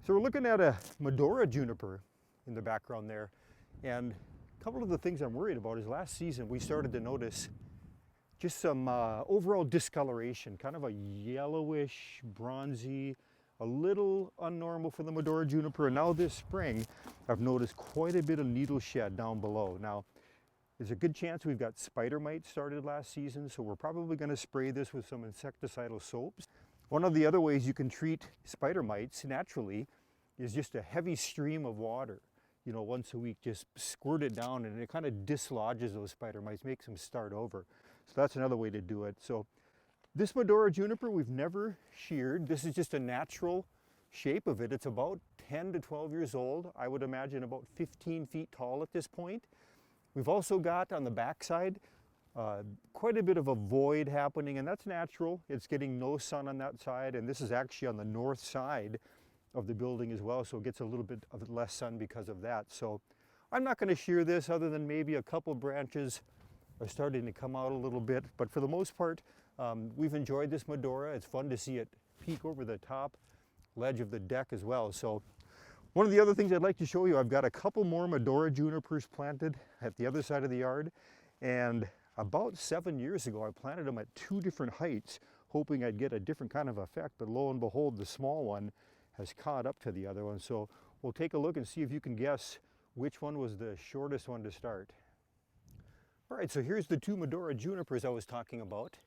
So we're looking at a Medora Juniper in the background there. And a couple of the things I'm worried about is last season we started to notice just some overall discoloration, kind of a yellowish, bronzy, a little unnormal for the Medora Juniper. And now this spring, I've noticed quite a bit of needle shed down below. Now, there's a good chance we've got spider mites started last season, so we're probably going to spray this with some insecticidal soaps. One of the other ways you can treat spider mites naturally is just a heavy stream of water. You know, once a week, just squirt it down and it kind of dislodges those spider mites, makes them start over. So that's another way to do it. So this Medora Juniper, we've never sheared. This is just a natural shape of it. It's about 10 to 12 years old. I would imagine about 15 feet tall at this point. We've also got on the backside quite a bit of a void happening, and that's natural. It's getting no sun on that side, and this is actually on the north side of the building as well, so it gets a little bit of less sun because of that. So I'm not going to shear this other than maybe a couple branches are starting to come out a little bit, but for the most part, we've enjoyed this Medora. It's fun to see it peek over the top ledge of the deck as well. So one of the other things I'd like to show you, I've got a couple more Medora Junipers planted at the other side of the yard, and about 7 years ago I planted them at two different heights, hoping I'd get a different kind of effect, but lo and behold, the small one has caught up to the other one. So we'll take a look and see if you can guess which one was the shortest one to start. All right, so here's the two Medora Junipers I was talking about.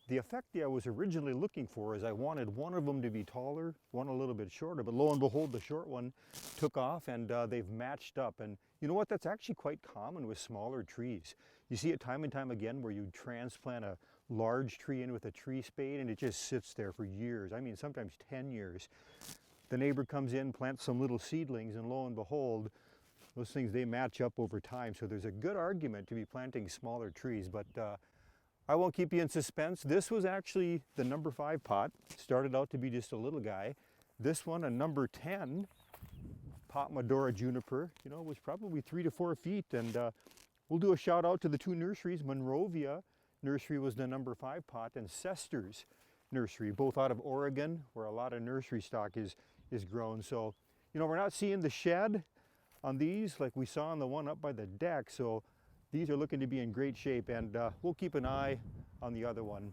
The effect that I was originally looking for is I wanted one of them to be taller, one a little bit shorter, but lo and behold, the short one took off and they've matched up. And you know what? That's actually quite common with smaller trees. You see it time and time again where you transplant a large tree in with a tree spade and it just sits there for years. I mean, sometimes 10 years. The neighbor comes in, plants some little seedlings, and lo and behold, those things, they match up over time. So there's a good argument to be planting smaller trees, but I won't keep you in suspense. This was actually the number 5 pot. Started out to be just a little guy. This one, a number 10 pot Medora Juniper, you know, was probably 3 to 4 feet. And we'll do a shout out to the two nurseries. Monrovia Nursery was the number 5 pot, and Sester's Nursery, both out of Oregon, where a lot of nursery stock is grown. So, you know, we're not seeing the shed on these like we saw on the one up by the deck. So these are looking to be in great shape, and we'll keep an eye on the other one.